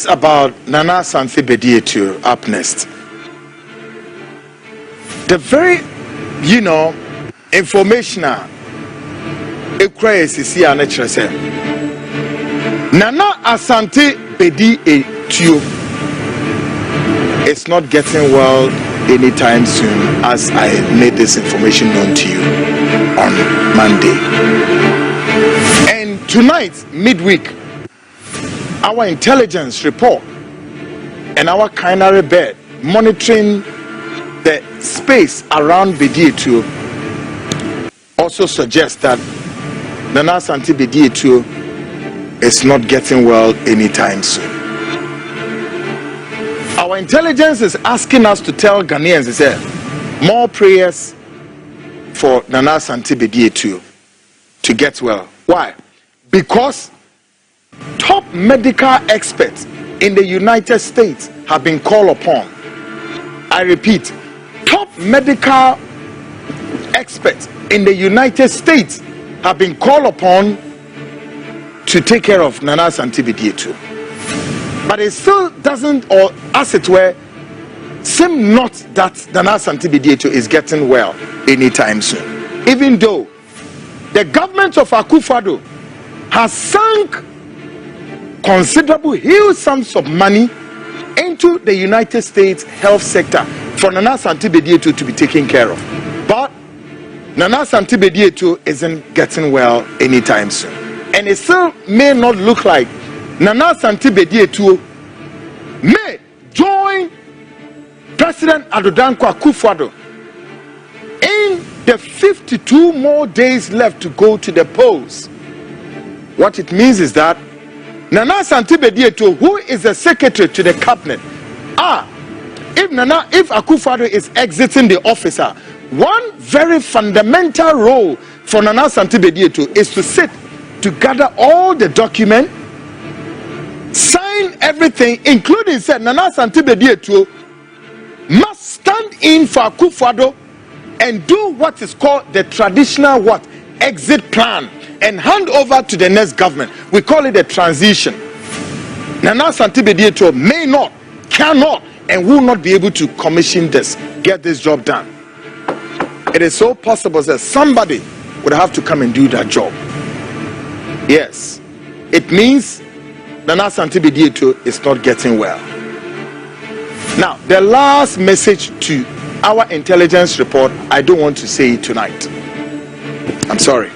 About Nana Asante Bediatuo up next. The very, informational Nana Asante Bediatuo is not getting well anytime soon, as I made this information known to you on Monday. And tonight, midweek, our intelligence report and our canary bird monitoring the space around Bediatuo also suggests that Nana Asante Bediatuo is not getting well anytime soon. Our intelligence is asking us to tell Ghanaians more prayers for Nana Asante Bediatuo to get well. Why? Because top medical experts in the United States have been called upon. I repeat, top medical experts in the United States have been called upon to take care of Nana Asante Bediatuo. But it still doesn't, or as it were, seem not that Nana Asante Bediatuo is getting well anytime soon. Even though the government of Akufo-Addo has sunk considerable huge sums of money into the United States health sector for Nana Asante Bediatuo to be taken care of. But Nana Asante Bediatuo isn't getting well anytime soon. And it still may not look like Nana Asante Bediatuo may join President Adodankwa Akufo-Addo in the 52 more days left to go to the polls. What it means is that Nana Asante Bediatuo, who is the secretary to the cabinet, if Akufo-Addo is exiting the office, one very fundamental role for Nana Asante Bediatuo is to sit to gather all the documents, sign everything, including said Nana Asante Bediatuo must stand in for Akufo-Addo and do what is called the traditional exit plan and hand over to the next government. We call it a transition. Nana Asante Bediatuo may not, cannot, and will not be able to commission this, get this job done. It is so possible that somebody would have to come and do that job. Yes, it means Nana Asante Bediatuo is not getting well. Now, the last message to our intelligence report, I don't want to say it tonight. I'm sorry,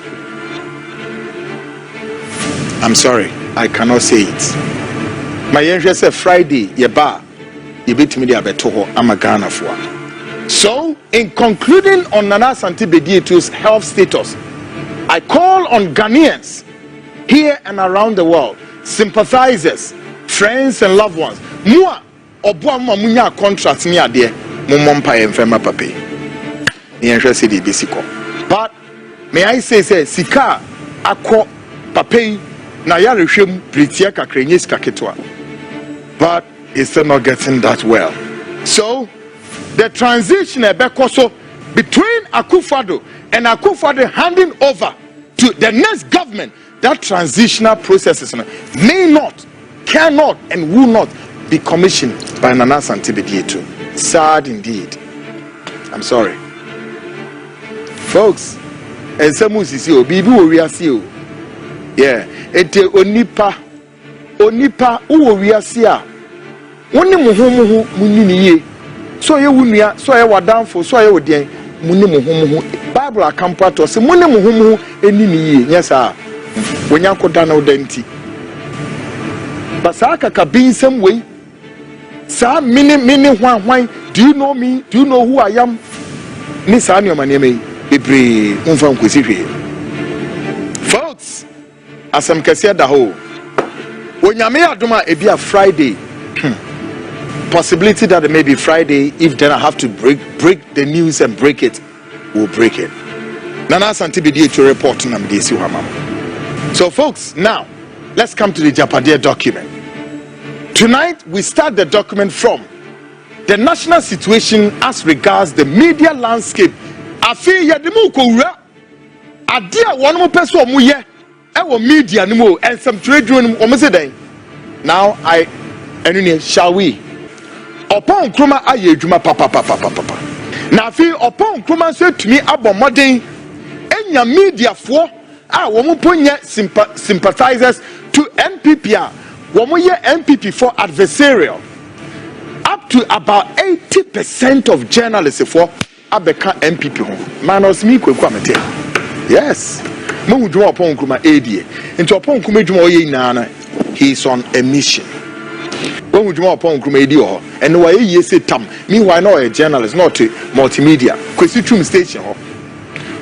I cannot say it. My young said Friday, yeba, yebit me abetoho, I'm a Ghana for. So, in concluding on Nana Asante Bediatuo's health status, I call on Ghanaians here and around the world, sympathizers, friends and loved ones. Mua obwa munya contract me ade mumompa emfema pape. Yenhwe se de besiko. But may I say sika akọ pape na yarehwem britia kakrenye sika ketwa. But it's still not getting that well. So the transition ebekoso between Akufo-Addo and Akufo-Addo handing over to the next government, that transitional process may not, cannot, and will not be commissioned by Nana Asante Bediatuo. Sad indeed. I'm sorry. Folks, and some musisi bibi owiyase o. Yeah, ete onipa owiyase a woni muhumuhu muniniye. So ye wunia, so ye wadanfo, so ye odien muni muhumuhu. Bible akampato se muni muhumuhu eniniye. Yes sir. When you could down denti. Basaka kabin some way. Sa mini why do you know me? Do you know who I am? Miss Anyo Maneme Ibre Unfam Kwesifi. Folks, as I'm Kasia da ho. When Yame Aduma it be a Friday. Possibility that it may be Friday. If then I have to break the news and break it, we'll break it. Nana Asante Bediatuo report on Amdesi Hamam. So folks, now let's come to the Japadia document. Tonight we start the document from the national situation as regards the media landscape. Afi yademu kowura adia one more person muye ewo media nimo and some trade union omo say den. Now I Enune, shall we? Upon Kruma aye juma papa. Na fi upon Kruma say to me abo modern enya media for womu ponye sympathizers to NPP womu ye NPP for adversarial. Up to about 80% of journalists for abeka NPP home. Manos mi kweku amete. Yes. Mo dwuma upon Kruma ADA. Into upon Kruma dwuma oye nana. He is on a mission. When we do upon Kumedio, and why ye say tam, meanwhile, no a journalist, not a multimedia, Quesitum station.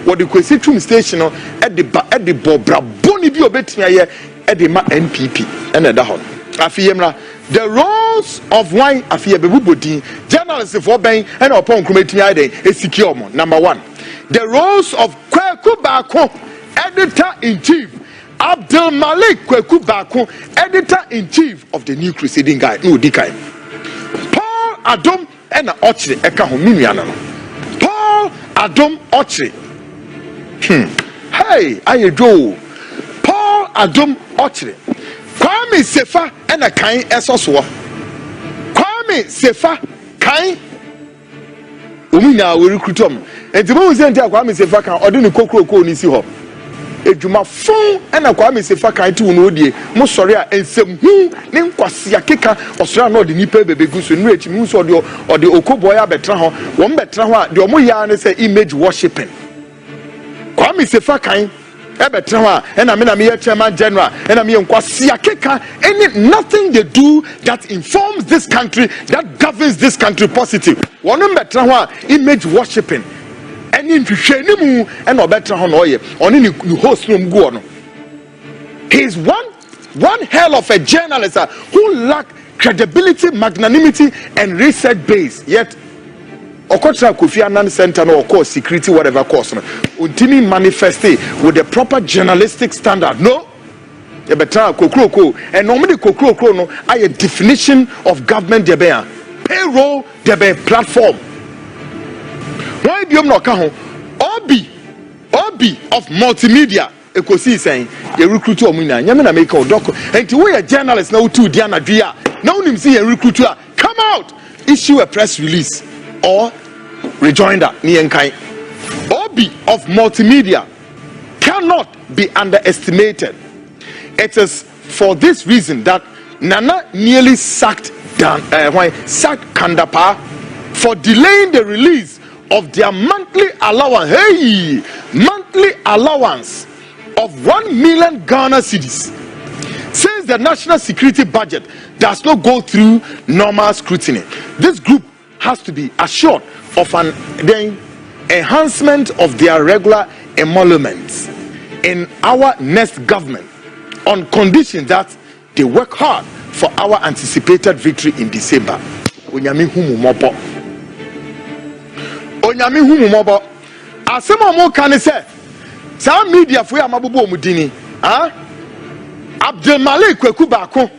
What the Quesitum station at the Bobra Boni Bio Betia at the NPP and at the hall. Afiemra, the roles of wine, Afia Bebudi, journalists for Bang and upon Kumetia is secure. Number one, the roles of Kweku Bako, editor in chief. Abdul Malik Kweku Bako, editor-in-chief of the New Crusading Guide. No, Dikai. Paul Adom and Ochre Ekahominiana. Paul Adom Ochre. Hey, I do. Paul Adom Ochre. Kwame Sefa and a kind Esoswa. Kwame Sefa kind. Umina will recruit him. And the moment Kwame Sefa can order the Kokro Nisi Hop. Ejuma fun ena kwa me sefa kan ti wo die mo sori a ensem hu ne nkwase akeka osora na odi nipa bebegu so nu echi mu so odi okoboy abetra ho wo mbetra ho a de omo ya ne say image worshiping kwa me sefa kan ebetra ho a ena me na me chairman general ena me nkwase akeka any nothing they do that informs this country, that governs this country positive wono mbetra ho a image worshiping. Any mu and better on oye on any host room go on. He's one hell of a journalist who lack credibility, magnanimity, and research base. Yet, Okotra Kofi Annan Center no course security whatever course untimi manifest with the proper journalistic standard. No, you better kokroko and normally kokroko no a definition of government debe payroll debe platform. Why do you not come? Obi of multimedia. Ekosi saying you recruit to Omina. Yamina make a doco. And to we a journalist now too Diana Dia. Now him see a recruiter. Come out, issue a press release or rejoinder. Nienkai. Obi of multimedia cannot be underestimated. It is for this reason that Nana nearly sacked Kandapa for delaying the release of their monthly allowance, monthly allowance of 1 million Ghana cedis. Since the national security budget does not go through normal scrutiny, this group has to be assured of an enhancement of their regular emoluments in our next government on condition that they work hard for our anticipated victory in December. Onyame humu mobo asema mo kan se sa media fo ya mabobo omudini Abdul Malik Kweku Bako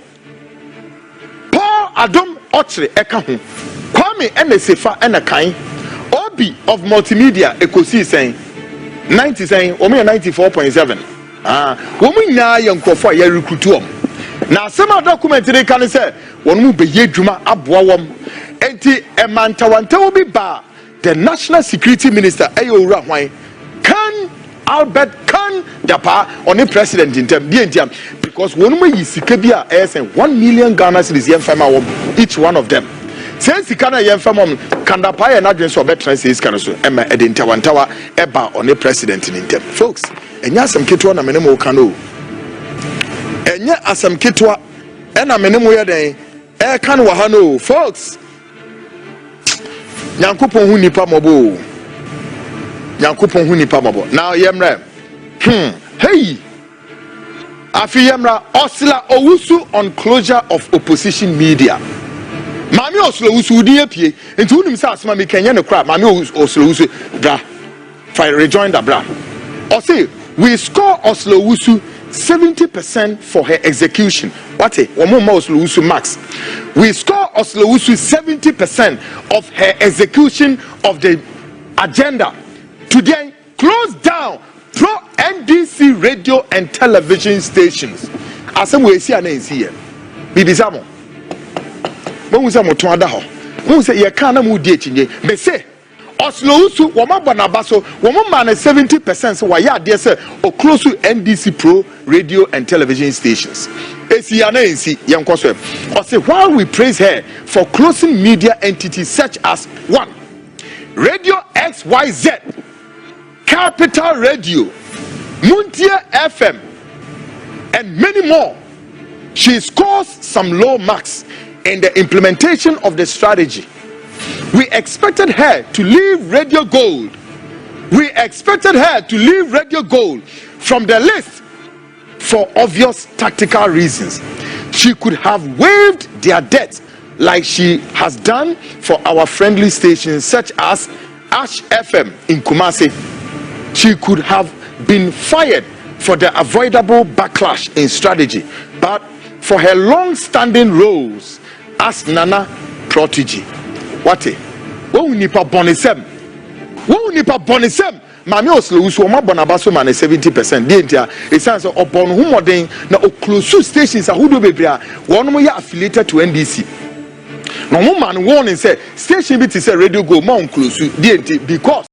Paul Adom Ochre eka ho Kwame Enesefa enakan Obi of multimedia ekosi sen 90 sen o me 94.7 womu nya ye nkofo ya recruit om na asema document re kan se wonu be yedwuma aboa wom enti emantawanta obi ba the national security minister Ayora Hwan Albert Kan Dapa on the president in term because one way is Sikabia as 1 million Ghana cedis each one of them. Since the Kana Yemfamom Kandapa and address of veterans says Kanaso Emma Edinta Wantawa Eba on the president in term. Folks, and Yasam Kitwa na Menemo Kano. And yet Asam Kitwa and a Menemo Yade Air Kan Wahano, folks. Yankupon hu nipa mobo. Yankupon hu nipa mobo. Now yemra. Hey. Afi yemra Osla Owusu on closure of opposition media. Mami Osla Owusu udi epie. Enti unim sa asema me kenye ne kra. Mami Osla Owusu bra. Fi rejoin the bra. Ose we score Osla Owusu 70% for her execution. What a woman Osla Owusu max. We score Osla Owusu 70% of her execution of the agenda. Today, close down pro NDC radio and television stations. As we see an here. Bibisamo. when we say motonda ho we say ye kan na mu di etinye me say oslo usu wo mabonaba so wo man 70% so why ade say o close to NDC Pro radio and television stations. Or say while we praise her for closing media entities such as 1. Radio XYZ, Capital Radio, Muntia FM, and many more, she scores some low marks in the implementation of the strategy. We expected her to leave Radio Gold. We expected her to leave Radio Gold from the list for obvious tactical reasons. She could have waived their debt like she has done for our friendly stations such as Ash FM in Kumasi. She could have been fired for the avoidable backlash in strategy, but for her long-standing roles as Nana protege. Wate? Wo nipa bonisem. Wo nipa bonisem. Mami oslo usu oma bonabaso man 70%. Di entia e sense obon hu modern na o close stations ahudo bebrea won mo ya affiliated to NDC. No mo man warning say station bi ti say radio go mo close di enti because